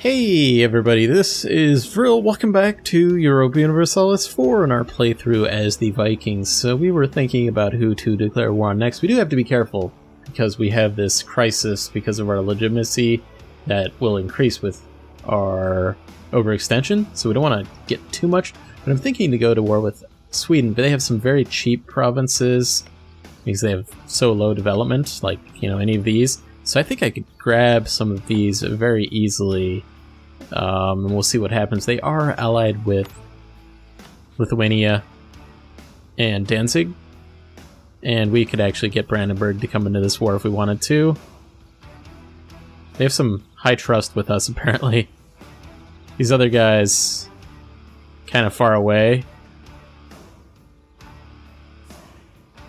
Hey everybody, this is Vril. Welcome back to Europa Universalis IV in our playthrough as the Vikings. So we were thinking about who to declare war on next. We do have to be careful because we have this crisis because of our legitimacy that will increase with our overextension. So we don't want to get too much. But I'm thinking to go to war with Sweden, but they have some very cheap provinces because they have so low development, like, you know, any of these. So I think I could grab some of these very easily. And we'll see what happens. They are allied with Lithuania and Danzig, and we could actually get Brandenburg to come into this war if we wanted to. They have some high trust with us, apparently. These other guys, kind of far away.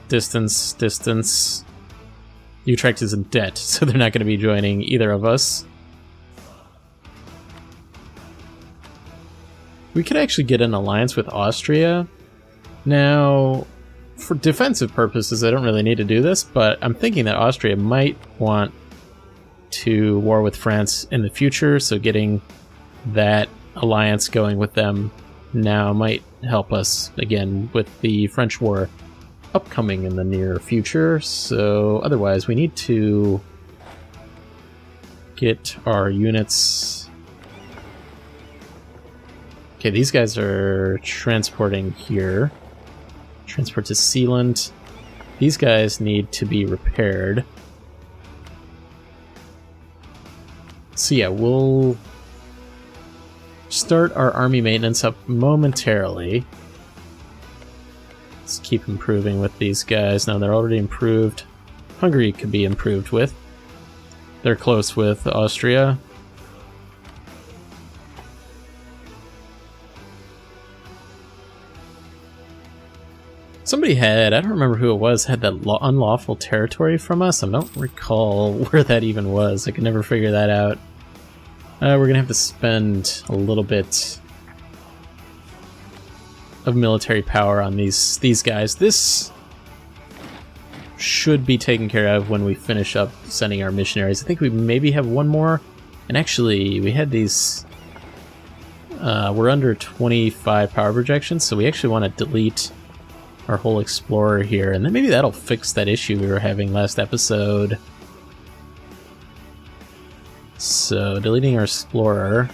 Distance. Utrecht is in debt, so they're not going to be joining either of us. We could actually get an alliance with Austria. Now, for defensive purposes, I don't really need to do this, but I'm thinking that Austria might want to war with France in the future, so getting that alliance going with them now might help us, again, with the French war upcoming in the near future. So otherwise, we need to get our units. Okay, these guys are transporting here. Transport to Sealand. These guys need to be repaired. So yeah, we'll start our army maintenance up momentarily. Let's keep improving with these guys. Now they're already improved. Hungary could be improved with. They're close with Austria. Somebody had, I don't remember who it was, had that unlawful territory from us. I don't recall where that even was. I could never figure that out. We're going to have to spend a little bit of military power on these guys. This should be taken care of when we finish up sending our missionaries. I think we maybe have one more. And actually, we had these... we're under 25 power projections, so we actually want to delete our whole explorer here, and then maybe that'll fix that issue we were having last episode. So, deleting our explorer.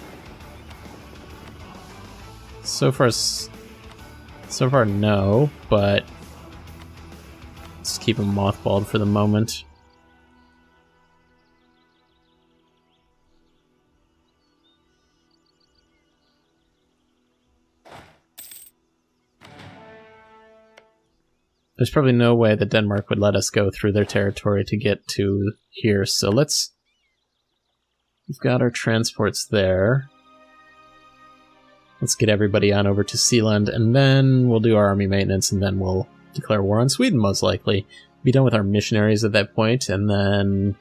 So far, no, but let's keep him mothballed for the moment. There's probably no way that Denmark would let us go through their territory to get to here, so we've got our transports there. Let's get everybody on over to Sealand, and then we'll do our army maintenance, and then we'll declare war on Sweden, most likely. Be done with our missionaries at that point, and then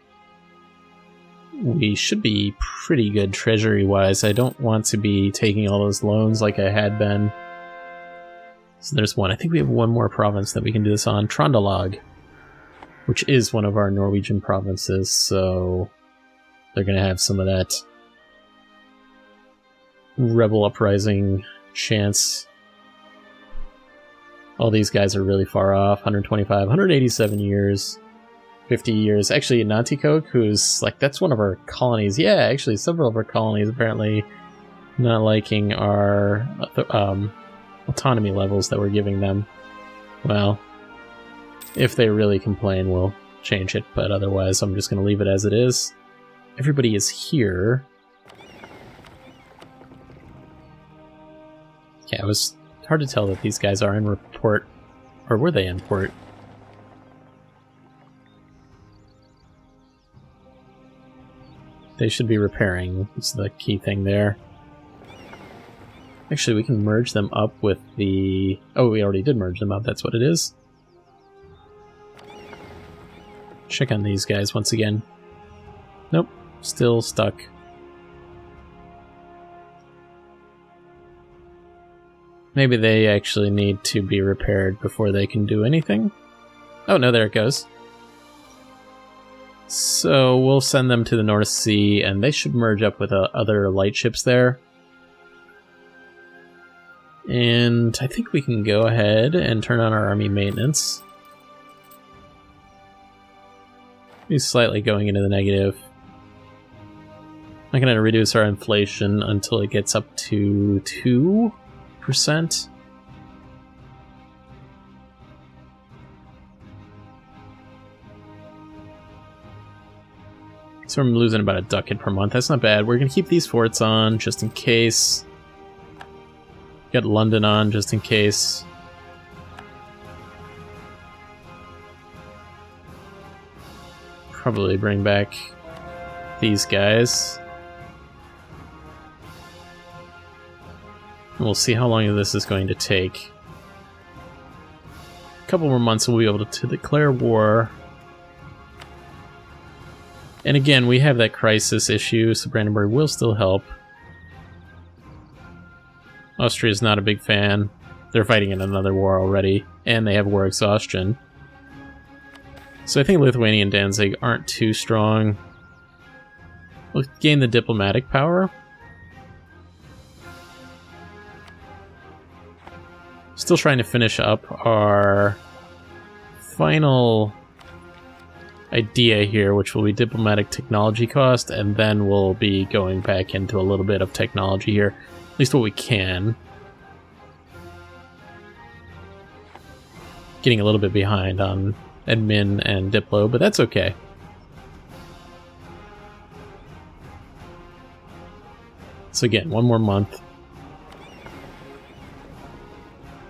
we should be pretty good treasury-wise. I don't want to be taking all those loans like I had been. So there's one. I think we have one more province that we can do this on. Trondelag, which is one of our Norwegian provinces, so they're going to have some of that rebel uprising chance. All these guys are really far off. 125, 187 years, 50 years. Actually, Nanticoke, who's like, that's one of our colonies. Yeah, actually, several of our colonies apparently not liking our autonomy levels that we're giving them. Well, if they really complain, we'll change it, but otherwise I'm just going to leave it as it is. Everybody is here. Yeah, it was hard to tell that these guys are in port, or were they in port? They should be repairing, is the key thing there. Actually, we can merge them up with the... Oh, we already did merge them up, that's what it is. Check on these guys once again. Nope, still stuck. Maybe they actually need to be repaired before they can do anything. Oh no, there it goes. So we'll send them to the North Sea, and they should merge up with other light ships there. And I think we can go ahead and turn on our army maintenance. He's slightly going into the negative. I'm not going to reduce our inflation until it gets up to 2%. So I'm losing about a ducat per month. That's not bad. We're going to keep these forts on just in case. Get London on just in case. Probably bring back these guys. And we'll see how long this is going to take. A couple more months we'll be able to declare war. And again, we have that crisis issue, so Brandenburg will still help. Austria's not a big fan. They're fighting in another war already, and they have war exhaustion. So I think Lithuania and Danzig aren't too strong. We'll gain the diplomatic power. Still trying to finish up our final idea here, which will be diplomatic technology cost, and then we'll be going back into a little bit of technology here. At least what we can. Getting a little bit behind on admin and diplo, but that's okay. So again, one more month.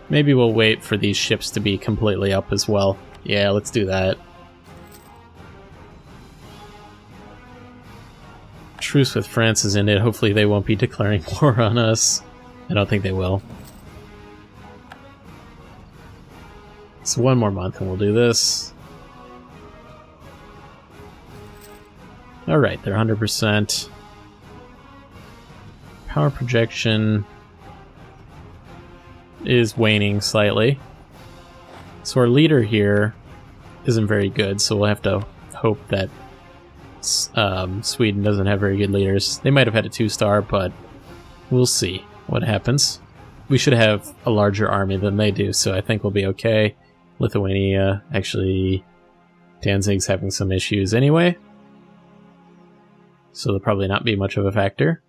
Maybe we'll wait for these ships to be completely up as well. Yeah, let's do that. Truce with France is ended. Hopefully they won't be declaring war on us. I don't think they will. So one more month and we'll do this. Alright, they're 100%. Power projection is waning slightly. So our leader here isn't very good, so we'll have to hope that Sweden doesn't have very good leaders. They might have had a 2-star, but we'll see what happens. We should have a larger army than they do, so I think we'll be okay. Lithuania, actually, Danzig's having some issues anyway, so they'll probably not be much of a factor.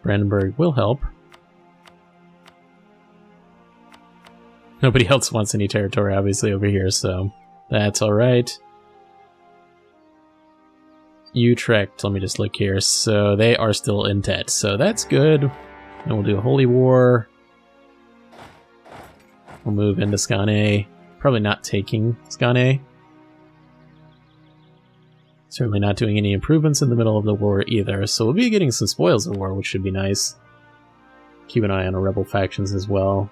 Brandenburg will help. Nobody else wants any territory, obviously, over here, so that's alright. Utrecht, let me just look here. So they are still in debt, so that's good. And we'll do a holy war. We'll move into Skane. Probably not taking Skane. Certainly not doing any improvements in the middle of the war either, so we'll be getting some spoils of war, which should be nice. Keep an eye on our rebel factions as well.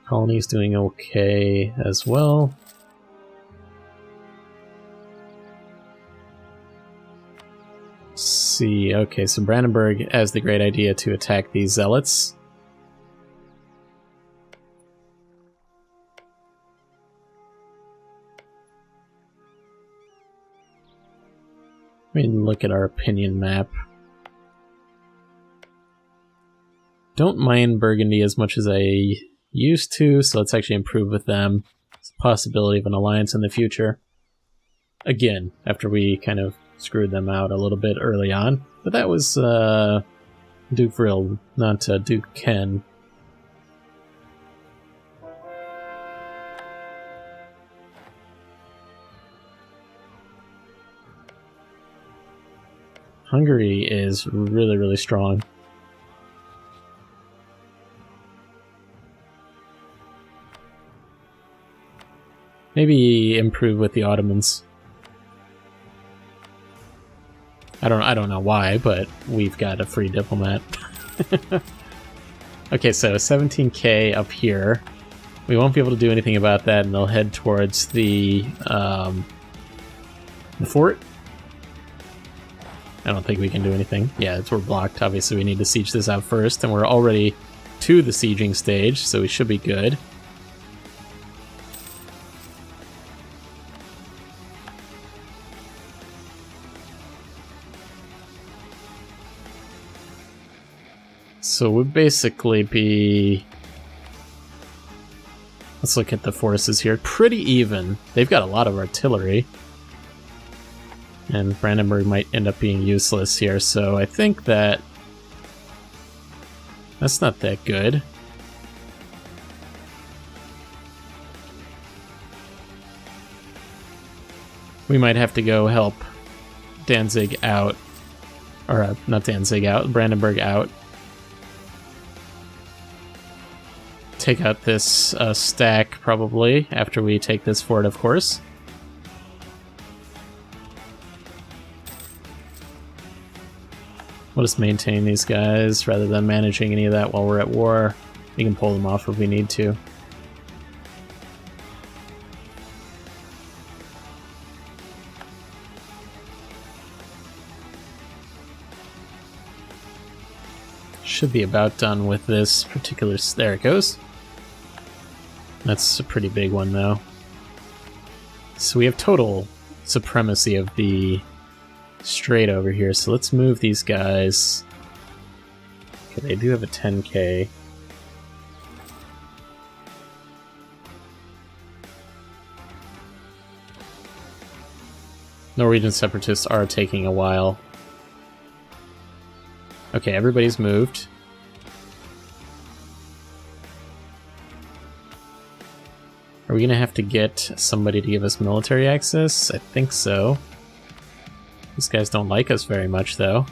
Colonies doing okay as well. See, okay, so Brandenburg has the great idea to attack these zealots. Let me look at our opinion map. Don't mind Burgundy as much as I used to, so let's actually improve with them. It's a possibility of an alliance in the future. Again, after we kind of screwed them out a little bit early on. But that was Duke Vril, not Duke Ken. Hungary is really, really strong. Maybe improve with the Ottomans. I don't know why, but we've got a free diplomat. Okay, so 17k up here. We won't be able to do anything about that, and they'll head towards the fort. I don't think we can do anything. Yeah, we're blocked. Obviously, we need to siege this out first, and we're already to the sieging stage, so we should be good. So we'd basically be... Let's look at the forces here. Pretty even. They've got a lot of artillery. And Brandenburg might end up being useless here, so I think that... That's not that good. We might have to go help Danzig out. Or, not Danzig out, Brandenburg out. Take out this stack, probably, after we take this fort, of course. We'll just maintain these guys, rather than managing any of that while we're at war. We can pull them off if we need to. Should be about done with this particular... There it goes. That's a pretty big one, though. So we have total supremacy of the strait over here, so let's move these guys. Okay, they do have a 10k. Norwegian separatists are taking a while. Okay, everybody's moved. Are we gonna have to get somebody to give us military access? I think so. These guys don't like us very much, though.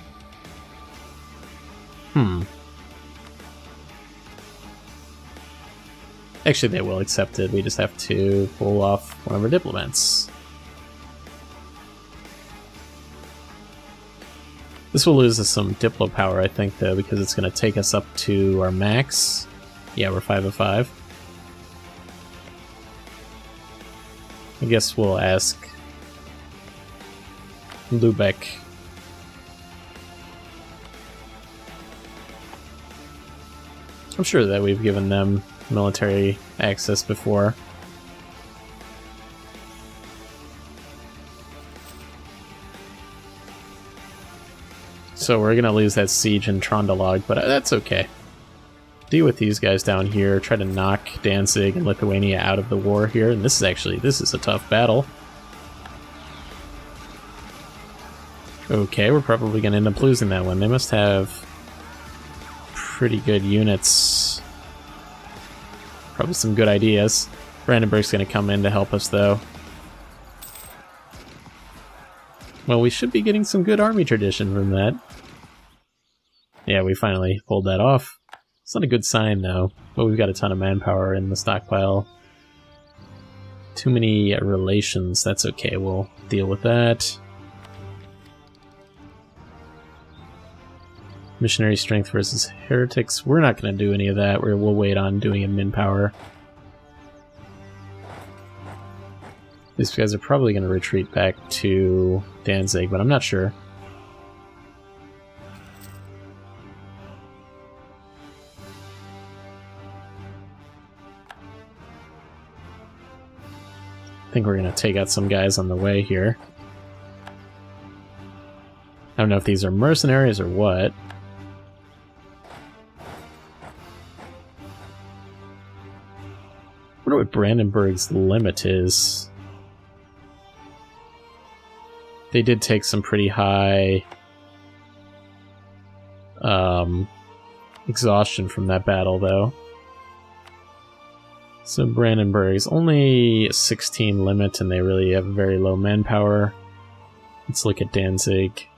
Actually, they will accept it. We just have to pull off one of our diplomats. This will lose us some diplo power, I think, though, because it's going to take us up to our max. Yeah, we're 5 of 5. I guess we'll ask Lubeck. I'm sure that we've given them military access before. So we're gonna lose that siege in Trondelag, but that's okay. Deal with these guys down here, try to knock Danzig and Lithuania out of the war here, and this is a tough battle. Okay, we're probably gonna end up losing that one. They must have pretty good units. Probably some good ideas. Brandenburg's gonna come in to help us, though. Well, we should be getting some good army tradition from that. Yeah, we finally pulled that off. It's not a good sign, though, but we've got a ton of manpower in the stockpile. Too many relations, that's okay, we'll deal with that. Missionary strength versus heretics, we're not going to do any of that, we'll wait on doing a min power. These guys are probably going to retreat back to Danzig, but I'm not sure. I think we're going to take out some guys on the way here. I don't know if these are mercenaries or what. I wonder what Brandenburg's limit is. They did take some pretty high exhaustion from that battle, though. So Brandenburg's only a 16 limit, and they really have very low manpower. Let's look at Danzig.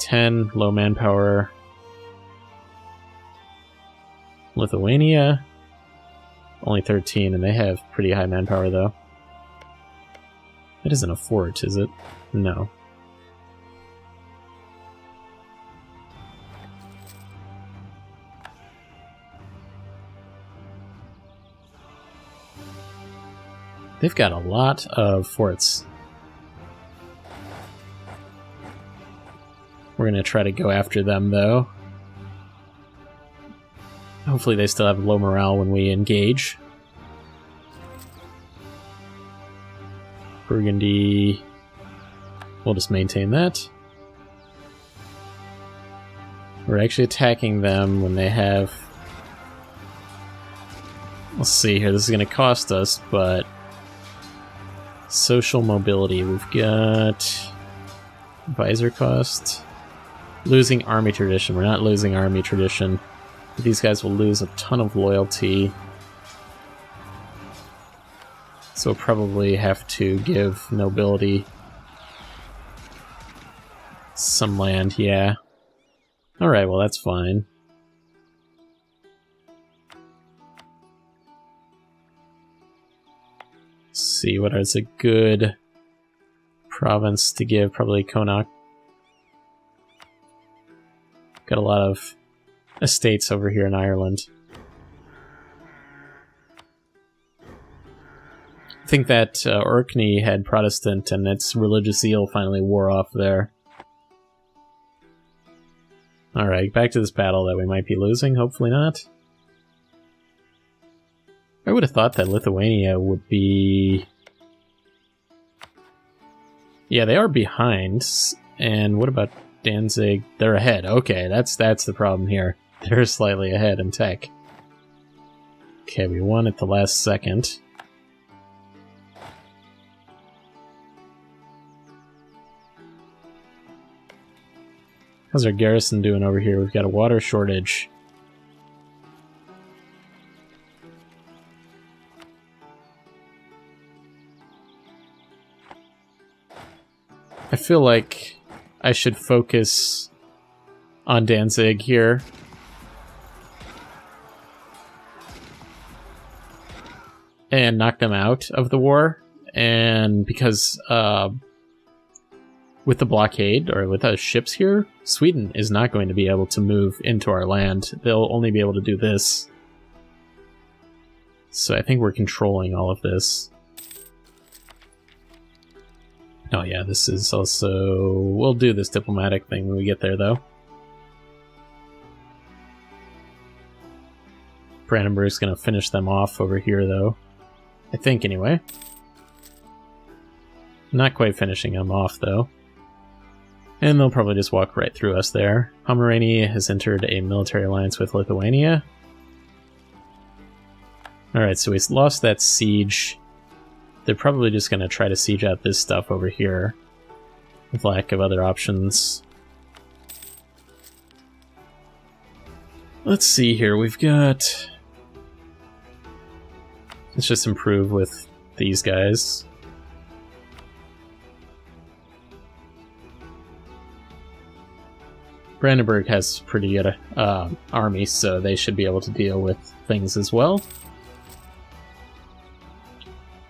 10, low manpower. Lithuania, only 13, and they have pretty high manpower, though. That isn't a fort, is it? No. They've got a lot of forts. We're going to try to go after them, though. Hopefully they still have low morale when we engage. Burgundy... We'll just maintain that. We're actually attacking them when they have... Let's see here, this is going to cost us, but... Social mobility, we've got... Visor cost... Losing army tradition, we're not losing army tradition. But these guys will lose a ton of loyalty. So we'll probably have to give nobility some land, yeah. Alright, well that's fine. Let's see, what is a good province to give? Probably Connacht. Got a lot of estates over here in Ireland. I think that Orkney had Protestant and its religious zeal finally wore off there. Alright, back to this battle that we might be losing, hopefully not. I would have thought that Lithuania would be... Yeah, they are behind. And what about Danzig? They're ahead. Okay, that's the problem here. They're slightly ahead in tech. Okay, we won at the last second. How's our garrison doing over here? We've got a water shortage. I feel like I should focus on Danzig here. And knock them out of the war. And because with the blockade, or with our ships here, Sweden is not going to be able to move into our land. They'll only be able to do this. So I think we're controlling all of this. Oh yeah, this is also... We'll do this diplomatic thing when we get there, though. Brandenburg's gonna finish them off over here, though. I think, anyway. Not quite finishing them off, though. And they'll probably just walk right through us there. Pomerania has entered a military alliance with Lithuania. Alright, so we lost that siege. They're probably just going to try to siege out this stuff over here, with lack of other options. Let's see here, we've got... Let's just improve with these guys. Brandenburg has pretty good army, so they should be able to deal with things as well.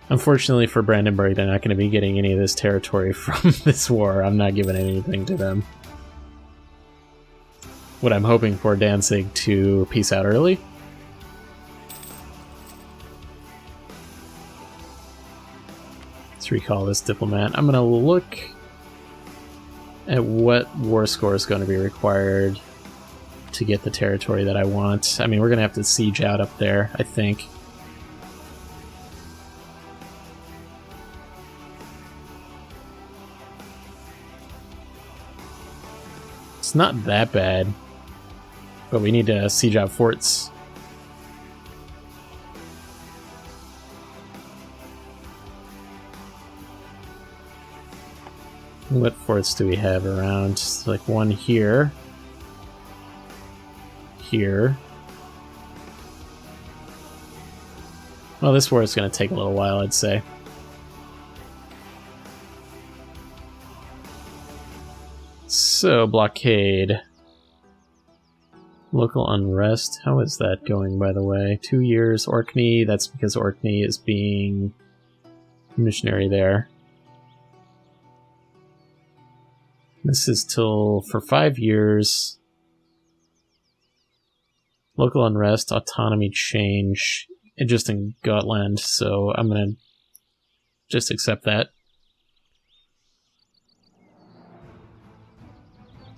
Unfortunately for Brandenburg, they're not going to be getting any of this territory from this war. I'm not giving anything to them. What I'm hoping for Danzig to peace out early. Let's recall this diplomat. I'm going to look at what war score is going to be required to get the territory that I want. I mean, we're going to have to siege out up there, I think. It's not that bad, but we need to siege out forts. What forts do we have around? Like one here. Here. Well, this war is going to take a little while, I'd say. So, blockade. Local unrest. How is that going, by the way? 2 years. Orkney. That's because Orkney is being missionary there. This is till for 5 years. Local unrest, autonomy change, just in Gotland, so I'm gonna just accept that.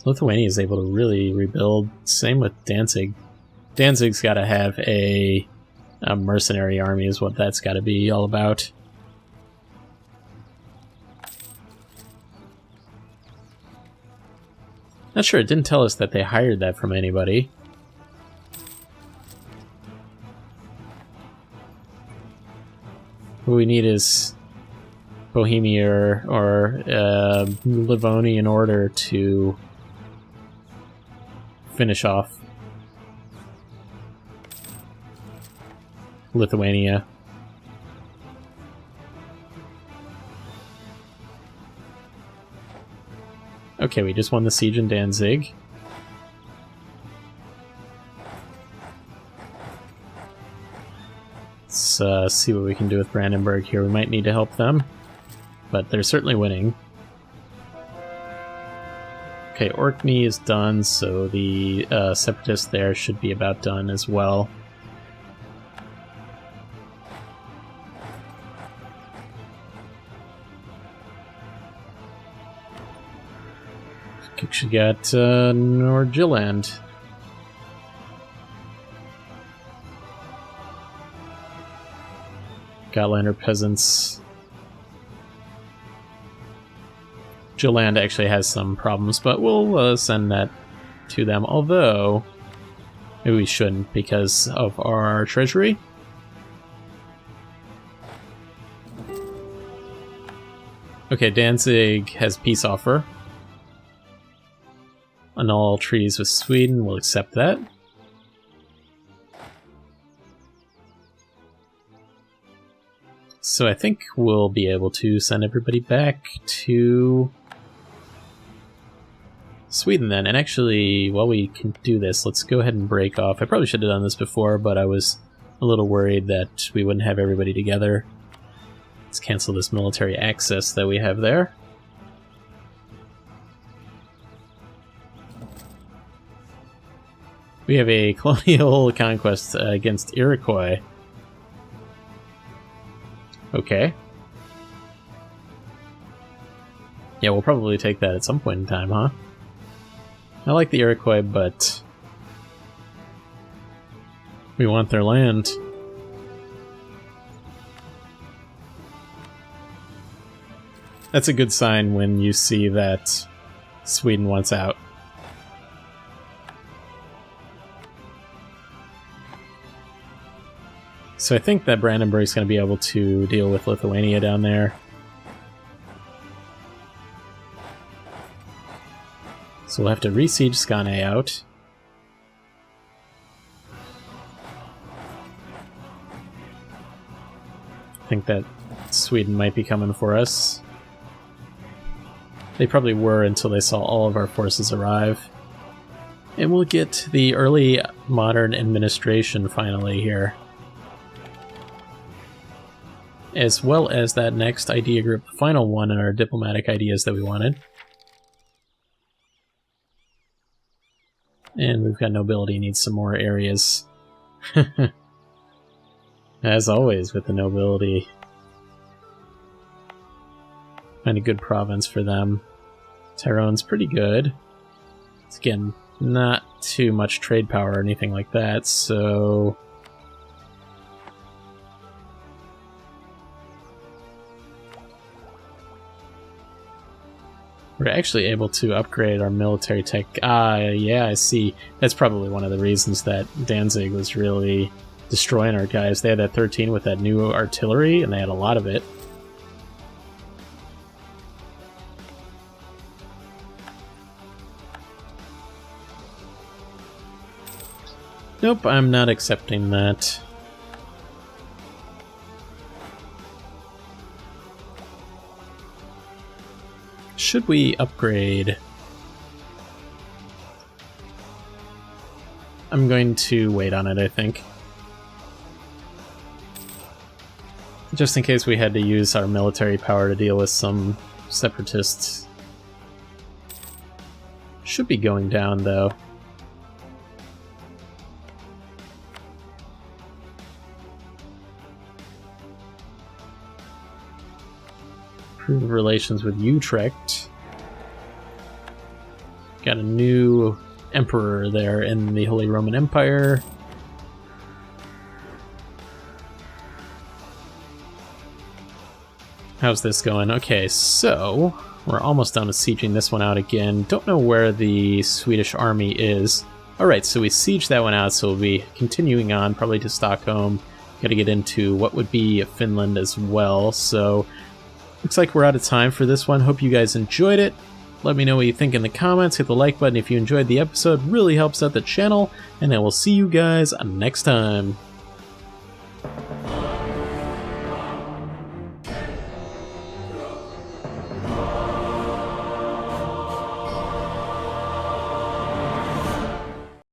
Lithuania is able to really rebuild. Same with Danzig. Danzig's got to have a mercenary army, is what that's got to be all about. Not sure, it didn't tell us that they hired that from anybody. What we need is Bohemia or Livonia in order to finish off Lithuania. Okay, we just won the siege in Danzig. Let's see what we can do with Brandenburg here. We might need to help them, but they're certainly winning. Okay, Orkney is done, so the separatists there should be about done as well. She got Nordjylland. Gotlander peasants. Jylland actually has some problems, but we'll send that to them. Although, maybe we shouldn't because of our treasury. Okay, Danzig has peace offer. Annul treaties with Sweden, we'll accept that. So I think we'll be able to send everybody back to Sweden then. And actually, while we can do this, let's go ahead and break off. I probably should have done this before, but I was a little worried that we wouldn't have everybody together. Let's cancel this military access that we have there. We have a colonial conquest against Iroquois. Okay. Yeah, we'll probably take that at some point in time, huh? I like the Iroquois, but we want their land. That's a good sign when you see that Sweden wants out. So I think that Brandenburg's going to be able to deal with Lithuania down there. So we'll have to re-siege Skane out. I think that Sweden might be coming for us. They probably were until they saw all of our forces arrive. And we'll get the early modern administration finally here. As well as that next idea group, the final one in our diplomatic ideas that we wanted. And we've got nobility, needs some more areas. As always with the nobility. Find a good province for them. Tyrone's pretty good. It's, again, not too much trade power or anything like that, so we're actually able to upgrade our military tech. Yeah, I see. That's probably one of the reasons that Danzig was really destroying our guys. They had that 13 with that new artillery, and they had a lot of it. Nope, I'm not accepting that. Should we upgrade? I'm going to wait on it, I think. Just in case we had to use our military power to deal with some separatists. Should be going down, though. Improve relations with Utrecht. Got a new emperor there in the Holy Roman Empire. How's this going? Okay, so We're almost done with sieging this one out again. Don't know where the Swedish army is. Alright, so we sieged that one out, so we'll be continuing on, probably to Stockholm. Gotta get into what would be Finland as well, so looks like we're out of time for this one. Hope you guys enjoyed it. Let me know what you think in the comments. Hit the like button if you enjoyed the episode. Really helps out the channel, and I will see you guys next time.